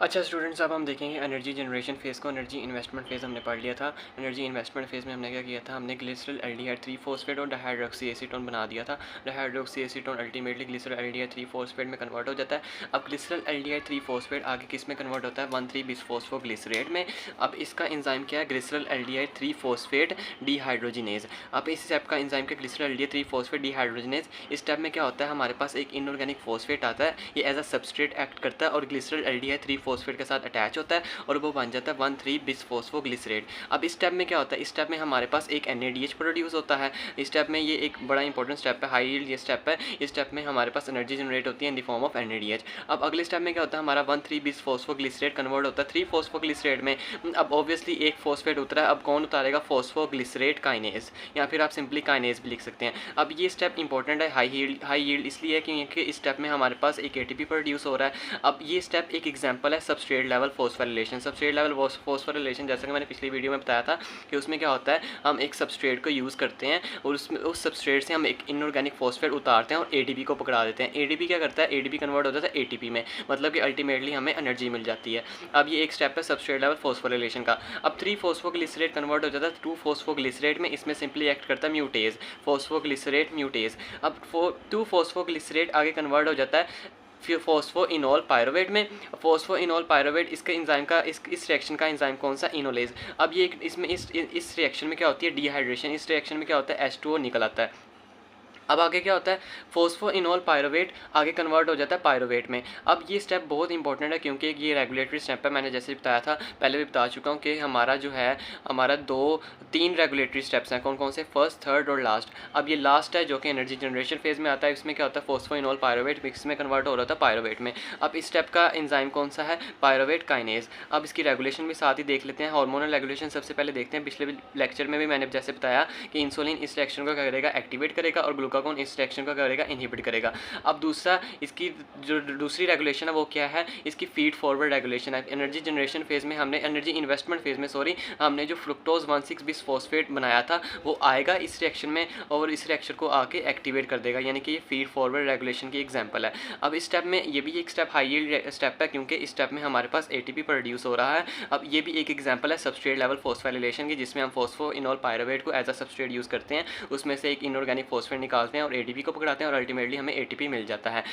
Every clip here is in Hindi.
अच्छा स्टूडेंट्स, अब हम देखेंगे एनर्जी जनरेशन फेज़ को। एनर्जी इन्वेस्टमेंट फेज़ हमने पढ़ लिया था। एनर्जी इन्वेस्टमेंट फेज़ में हमने क्या किया था, हमने ग्लिसरल एल्डिहाइड 3 फॉस्फेट और डाइहाइड्रोक्सी एसीटोन बना दिया था। Dihydroxy acetone ultimately glycerol aldehyde 3 phosphate में कन्वर्ट हो जाता है। अब ग्लिसरल एल्डिहाइड 3 फॉस्फेट आगे किस में कन्वर्ट होता है, 1,3 बिसफॉस्फोग्लिसरेट में। अब इसका एंजाइम क्या है, ग्लिसरल एल्डिहाइड 3 फॉस्फेट डिहाइड्रोजिनेज। अब इस स्टेप का एंजाइम क्या, ग्लिसरल एल्डिहाइड 3 फॉस्फेट डिहाइड्रोजिनेज। इस स्टेप में क्या होता है, हमारे पास एक इनऑर्गेनिक फॉस्फेट आता है, ये एज अ सबस्ट्रेट एक्ट करता है और ग्लिसरल एल्डिहाइड 3 फॉस्फेट के साथ अटैच होता है और वो बन जाता है 1,3 बिसफॉस्फोग्लिसरेट। अब इस स्टेप में क्या होता है, इस स्टेप में हमारे पास एक NADH प्रोड्यूस होता है। इस स्टेप में ये एक बड़ा इंपॉर्टेंट स्टेप है, हाई यील्ड ये स्टेप है। इस स्टेप में हमारे पास एनर्जी जनरेट होती है in the form of NADH। अब अगले स्टेप में क्या होता है, हमारा 1,3 बिसफॉस्फोग्लिसरेट कन्वर्ट होता है 3 फॉस्फोग्लिसरेट में। अब ऑब्वियसली एक फॉस्फेट उतरा है, अब कौन उतारेगा, फॉस्फोग्लिसरेट काइनेज, या फिर आप सिंपली काइनेज भी लिख सकते हैं। अब ये स्टेप इंपॉर्टेंट है, हाई यील्ड इसलिए है क्योंकि इस स्टेप में हमारे पास एक ATP प्रोड्यूस हो रहा है। अब ये स्टेप एक एग्जांपल है substrate level phosphorylation. Substrate level phosphorylation जैसा कि मैंने पिछली वीडियो में बताया था कि उसमें क्या होता है, हम एक सबस्ट्रेट को यूज़ करते हैं और उसमें उस सबस्ट्रेट से हम एक इनऑर्गेनिक फॉस्फेट उतारते हैं और ADP को पकड़ा देते हैं। ADP क्या करता है, ADP कन्वर्ट हो जाता है ATP में, मतलब कि अल्टीमेटली हमें एनर्जी मिल जाती है। अब ये एक स्टेप है सबस्ट्रेट लेवल फॉस्फोराइलेशन का। अब 3 फॉस्फोग्लिसरेट कन्वर्ट हो जाता है 2 फॉस्फोग्लिसरेट में, इसमें सिंपली एक्ट करता है म्यूटेज, फॉस्फोग्लिसरेट म्यूटेज। अब 2 फॉस्फोग्लिसरेट आगे कन्वर्ट हो जाता है फिर फॉस्फोइनोल पायरुवेट में। फॉस्फोइनोल पायरुवेट इसके एंजाइम का इस रिएक्शन का एंजाइम कौन सा, इनोलेज। अब ये इसमें इस रिएक्शन में क्या होती है, डिहाइड्रेशन। इस रिएक्शन में क्या होता है, H2O निकल आता है। अब आगे क्या होता है, फॉस्फोइनोल पायरुवेट आगे कन्वर्ट हो जाता है पायरुवेट में। अब ये स्टेप बहुत इंपॉर्टेंट है क्योंकि ये रेगुलेटरी स्टेप है। मैंने जैसे बताया था, पहले भी बता चुका हूँ कि हमारा जो है, हमारा 3 रेगुलेटरी स्टेप्स हैं। कौन कौन से, फर्स्ट, थर्ड और लास्ट। अब ये लास्ट है जो कि एनर्जी जनरेशन फेज में आता है। इसमें क्या होता है, फॉस्फोइनोल पायरुवेट मिक्स में कन्वर्ट हो रहा था पायरुवेट में। अब इस स्टेप का एंजाइम कौन सा है, पायरुवेट काइनेज। अब इसकी रेगुलेशन भी साथ ही देख लेते हैं। हार्मोनल रेगुलेशन सबसे पहले देखते हैं। पिछले लेक्चर में भी मैंने जैसे बताया कि इंसुलिन इस रिएक्शन को क्या करेगा, एक्टिवेट करेगा, और ग्लूकागोन इस रिएक्शन को करेगा, इनहिबिट करेगा। अब दूसरा, इसकी जो दूसरी रेगुलेशन है वो क्या है, इसकी फीड फॉरवर्ड रेगुलेशन है। एनर्जी जनरेशन फेज में हमने, एनर्जी इन्वेस्टमेंट फेज में सॉरी, हमने जो फ्रुक्टोज 1,6 बिसफॉस्फेट बनाया था वो आएगा इस रिएक्शन में और इस रिएक्शन को आके एक्टिवेट कर देगा, यानी कि ये फीड फॉरवर्ड रेगुलेशन की एग्जांपल है। अब इस स्टेप में ये भी एक स्टेप हाई यील्ड स्टेप है क्योंकि इस स्टेप में हमारे पास ATP प्रोड्यूस हो रहा है। अब ये भी एक एग्जांपल है सबस्ट्रेट लेवल फॉस्फोराइलेशन की, जिसमें हम फॉस्फोइनोल पायरुवेट को एज अ सबस्ट्रेट यूज़ करते हैं, उसमें से एक इनऑर्गेनिक फॉस्फेट निकालते हैं और ATP को पकड़ाते हैं और अल्टीमेटली हमें ATP मिल जाता है।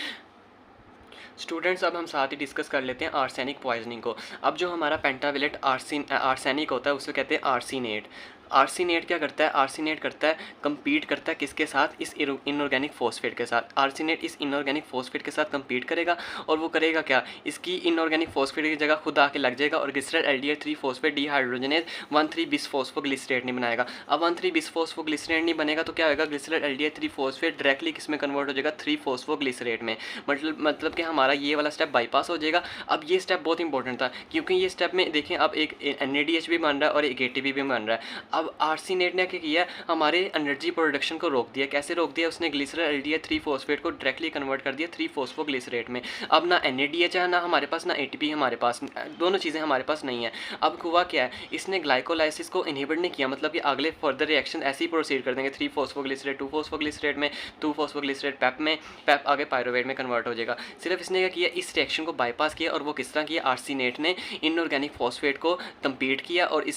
स्टूडेंट्स, अब हम साथ ही डिस्कस कर लेते हैं आर्सेनिक पॉइजनिंग को। अब जो हमारा पेंटावेलेट आर्सेनिक होता है उसे कहते हैं आर्सीनेट। आर्सीनेट क्या करता है, आर्सीनेट करता है, compete करता है किसके साथ, इस इनऑर्गेनिक फॉस्फेट के साथ। आर्सीनेट इस इनऑर्गेनिक फॉस्फेट के साथ compete करेगा और वो करेगा क्या, इसकी इनऑर्गेनिक फॉस्फेट की जगह खुद आके लग जाएगा और glycerol aldehyde 3 phosphate dehydrogenase 1,3 bisphosphoglycerate नहीं बनाएगा। अब 1,3 बिसफॉस्फोग्लिसरेट नहीं बनेगा तो क्या होगा, ग्लिसरल एल्डिहाइड 3 फॉस्फेट डायरेक्टली किस में कन्वर्ट हो जाएगा, 3 फॉस्फोग्लिसरेट में। मतलब कि हमारा ये वाला स्टेप बाईपास हो जाएगा। अब ये स्टेप बहुत इंपॉर्टेंट था क्योंकि ये स्टेप में देखें, अब एक NADH भी बन रहा है और एक ATP भी बन रहा है। अब आर्सीनेट ने क्या किया, हमारे एनर्जी प्रोडक्शन को रोक दिया। कैसे रोक दिया, उसने ग्लिसरल एल्डिहाइड 3 फॉस्फेट को डायरेक्टली कन्वर्ट कर दिया 3 फॉस्फोग्लिसरेट में। अब ना NADH है ना हमारे पास, ना ATP हमारे पास, दोनों चीज़ें हमारे पास नहीं है। अब हुआ क्या है, इसने ग्लाइकोलाइसिस को इनहिबिट नहीं किया, मतलब कि अगले फर्दर रिएक्शन ऐसे ही प्रोसीड कर देंगे, 3 फॉस्फोग्लिसरेट 2 फॉस्फोग्लिसरेट में, 2 फॉस्फोग्लिसरेट पैप में, पैप आगे पायरुवेट में कन्वर्ट हो जाएगा। सिर्फ इसने क्या किया, इस रिएक्शन को बाईपास किया और वो किस तरह किया, आर्सीनेट ने इनऑर्गेनिक फॉस्फेट को कंपीट किया और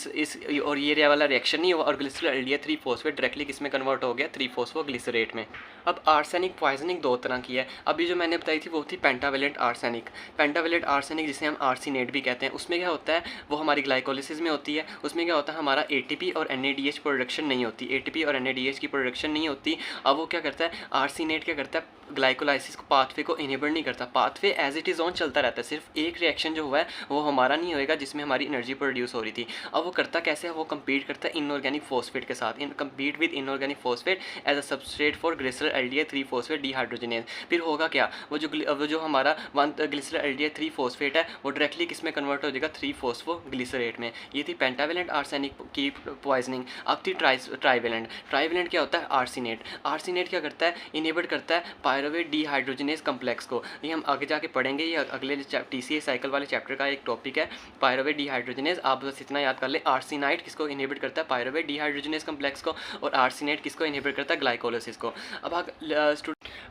और ये वाला रिएक्शन नहीं हुआ और ग्लिसरल एल्डिहाइड 3 फॉस्फेट डायरेक्टली किस में कन्वर्ट हो गया, 3 फॉस्फोग्लिसरेट में। अब आर्सेनिक पॉइजनिंग 2 तरह की है। अभी जो मैंने बताई थी वो थी पेंटावेलेंट आर्सेनिक। पेंटावेलेंट आर्सेनिक जिसे हम आर्सीनेट भी कहते हैं, उसमें क्या होता है, वो हमारी ग्लाइकोलिसिस में होती है। उसमें क्या होता है, हमारा ATP और NADH प्रोडक्शन नहीं होती, ATP और NADH की प्रोडक्शन नहीं होती। अब वो क्या करता है, आर्सीनेट क्या करता है, ग्लाइकोलाइसिस को पाथवे को इनेबल नहीं करता, pathway as it is on चलता रहता है। सिर्फ एक रिएक्शन जो हुआ है वो हमारा नहीं होएगा जिसमें हमारी एनर्जी प्रोड्यूस हो रही थी। अब वो करता कैसे है, वो कंपीट करता है इनऑर्गेनिक फॉस्फेट के साथ, compete with inorganic phosphate as a substrate for glyceraldehyde 3 phosphate dehydrogenase. फिर होगा क्या, वो जो हमारा ग्लिसरल एल्डिहाइड 3 फॉस्फेट है वो डायरेक्टली किस में कन्वर्ट हो जाएगा, 3 फॉस्फोग्लिसरेट में। ये थी पेंटावेलेंट आर्सेनिक की पॉइजनिंग। अब थी ट्राइवेलेंट। ट्राइवेलेंट क्या होता है, आर्सीनेट। आर्सीनेट क्या करता है, इनेबल करता है पायरुवेट डिहाइड्रोजनेज कम्प्लेक्स को। ये हम आगे जाके पढ़ेंगे, ये अगले TCA साइकिल वाले चैप्टर का एक टॉपिक है, पायरुवेट डिहाइड्रोजनेज। आप बस इतना याद कर ले, आर्सीनाइट किसको इनहिबिट करता है, पायरुवेट डिहाइड्रोजनेज कम्प्लेक्स को, और आर्सीनेट किसको इनहिबिट करता है, ग्लाइकोलाइसिस को। अब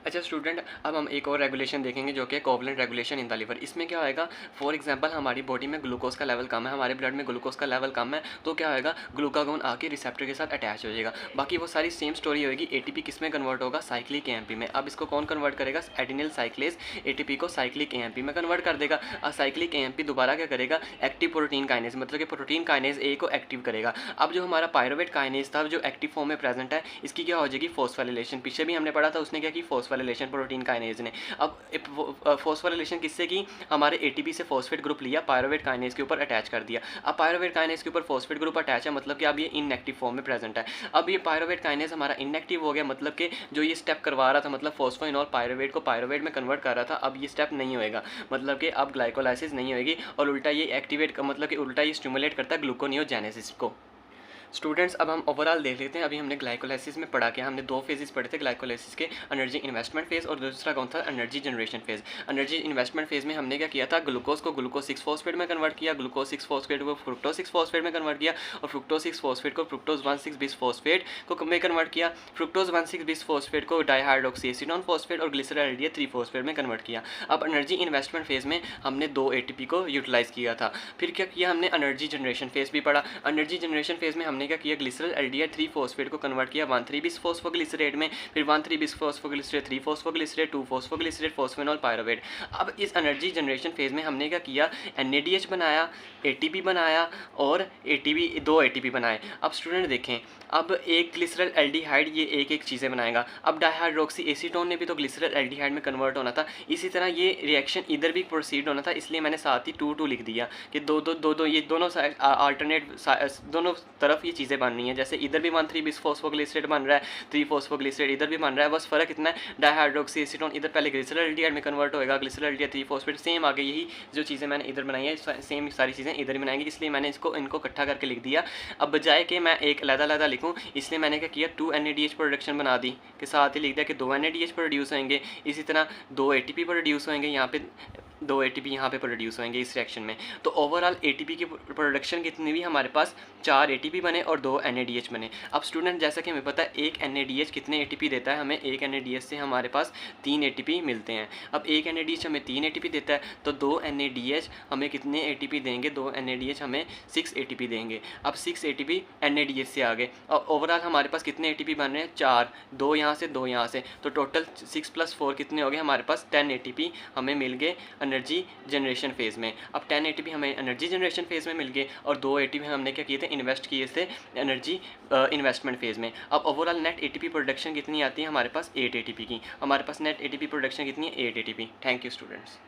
अच्छा स्टूडेंट, अब हम एक और रेगुलेशन देखेंगे जो कि covalent regulation in the liver. इसमें क्या होएगा, फॉर एग्जांपल हमारी बॉडी में ग्लूकोज का लेवल कम है, हमारे ब्लड में ग्लूकोज का लेवल कम है, तो क्या होएगा, ग्लूकागोन आके रिसेप्टर के साथ अटैच हो जाएगा। बाकी वो सारी सेम स्टोरी होगी। एटीपी किस में कन्वर्ट होगा, साइक्लिक एएमपी में। अब इसको कौन कन्वर्ट करेगा, एडिनिल साइक्लेज एटीपी को साइक्लिक एएमपी में कन्वर्ट कर देगा। और साइक्लिक एएमपी दोबारा क्या करेगा, एक्टिव प्रोटीन काइनेज, मतलब कि प्रोटीन काइनेज ए को एक्टिव करेगा। अब जो हमारा पायरुवेट काइनेज था जो एक्टिव फॉर्म में प्रेजेंट है, इसकी क्या हो जाएगी, फॉस्फोराइलेशन। पीछे भी हमने पढ़ा था, उसने क्या की, फॉस्फोराइलेशन प्रोटीन काइनेज ने। अब फॉस्फोराइलेशन किससे की, हमारे एटीपी से फॉस्फेट ग्रुप लिया, पायरुवेट काइनेज के ऊपर अटैच कर दिया। अब पायरुवेट काइनेज के ऊपर फॉस्फेट ग्रुप अटैच है, मतलब कि अब ये इनएक्टिव फॉर्म में प्रेजेंट है। अब ये पायरुवेट काइनेज हमारा इनएक्टिव हो गया, मतलब कि जो ये स्टेप करवा रहा था, मतलब फॉस्फोइनोल पायरुवेट को पायरुवेट में कन्वर्ट कर रहा था, अब ये स्टेप नहीं होएगा, मतलब कि अब ग्लाइकोलाइसिस नहीं होगी, और उल्टा ये एक्टिवेट, मतलब कि उल्टा ये स्टिमुलेट करता है ग्लूकोनियोजेनेसिस को। स्टूडेंट्स, अब हम ओवरऑल देख लेते हैं। अभी हमने ग्लाइकोलाइसिस में पढ़ा क्या, हमने दो फेजेस पढ़े थे ग्लाइकोलाइसिस के, एनर्जी इन्वेस्टमेंट फेज और दूसरा कौन था, energy generation phase. Energy investment phase में हमने क्या किया था, ग्लूकोज को ग्लूकोज 6 फॉस्फेट में कन्वर्ट किया, ग्लूकोज 6 फॉस्फेट को फ्रुक्टोज 6 फॉस्फेट में कन्वर्ट किया, और फ्रुक्टोज 6 फॉस्फेट को फ्रुक्टोज 1,6 बिस फॉस्फेट को में कन्वर्ट किया। फ्रुक्टोज 1,6 बिस फॉस्फेट को डाइहाइड्रोक्सीएसीटोन फॉस्फेट और ग्लिसरॉल एल्डिहाइड 3 फॉस्फेट में कन्वर्ट किया। अब एनर्जी इन्वेस्टमेंट फेज में हमने 2 एटीपी को यूटिलाइज किया था। फिर क्या किया हमने, एनर्जी जनरेशन फेज भी पढ़ा। एनर्जी जनरेशन फेज में हमने क्या किया, ग्लिसरॉल एल्डिहाइड 3 फॉस्फेट को कन्वर्ट किया 1,3 बिस फॉस्फोग्लिसरेट में, फिर 1,3 बिस फॉस्फोग्लिसरेट 3 फॉस्फोग्लिसरेट 2 फॉस्फोग्लिसरेट फॉस्फेनॉल पायरुवेट। अब इस एनर्जी जनरेशन फेज में हमने क्या किया, NADH बनाया, ATP बनाया और ATP 2 ATP बनाए। अब स्टूडेंट देखें, अब एक ग्लिसरॉल एल्डिहाइड ये एक एक चीज़ें बनाएगा। अब डाइहाइड्रोक्सी एसीटोन ने भी तो ग्लिसरॉल एल्डिहाइड में कन्वर्ट होना था, इसी तरह ये रिएक्शन इधर भी प्रोसीड होना था, इसलिए मैंने साथ ही 2 लिख दिया कि दो ये दोनों साइड आल्टरनेट दोनों तरफ ये चीज़ें बननी है। जैसे इधर भी 1,3 बिस फॉस्फोग्लिसरेट बन रहा है, 3 फॉस्फोग्लिसरेट इधर भी बन रहा है, बस फर्क इतना है, डाइहाइड्रोक्सी एसीटोन इधर पहले ग्लिसरॉल एल्डिहाइड में कन्वर्ट होएगा, ग्लिसरॉल एल्डिहाइड 3 फॉस्फेट, सेम आगे यही जो चीज़ें मैंने इधर बनाई है सेम सारी चीज़ें इधर बनाएंगे, इसलिए मैंने इनको इकट्ठा करके लिख दिया। अब बजाय कि मैं एक अलग-अलग लिखूँ, इसलिए मैंने क्या किया, 2 NADH प्रोडक्शन बना दी, के साथ ही लिख दिया कि 2 NADH प्रोड्यूस होंगे, इसी तरह 2 ATP प्रोड्यूस होंगे, यहाँ पे 2 ATP यहाँ पे प्रोड्यूस होंगे इस रिएक्शन में। तो ओवरऑल ATP की प्रोडक्शन कितनी भी, हमारे पास 4 ATP बने और 2 NADH बने। अब स्टूडेंट जैसा कि हमें पता है एक NADH कितने ATP देता है, हमें एक NADH से हमारे पास 3 ATP मिलते हैं। अब एक NADH हमें 3 ATP देता है, तो 2 NADH हमें कितने ATP देंगे, 2 NADH हमें 6 ATP देंगे। अब 6 ATP NADH से आगे, और ओवरऑल हमारे पास कितने ATP बन रहे हैं, 4, 2 यहाँ से 2 यहाँ से, तो टोटल 6 + 4 कितने हो गए, हमारे पास 10 ATP हमें मिल गए एनर्जी जनरेशन फेज़ में। अब 10 ATP हमें एनर्जी जनरेशन फेज़ में मिल गए, और 2 ATP हमने क्या किए थे, इन्वेस्ट किए थे एनर्जी इन्वेस्टमेंट फेज़ में। अब ओवरऑल नेट ATP प्रोडक्शन कितनी आती है हमारे पास, 8 ATP की। हमारे पास नेट ATP प्रोडक्शन कितनी है, 8 ATP। Thank you students.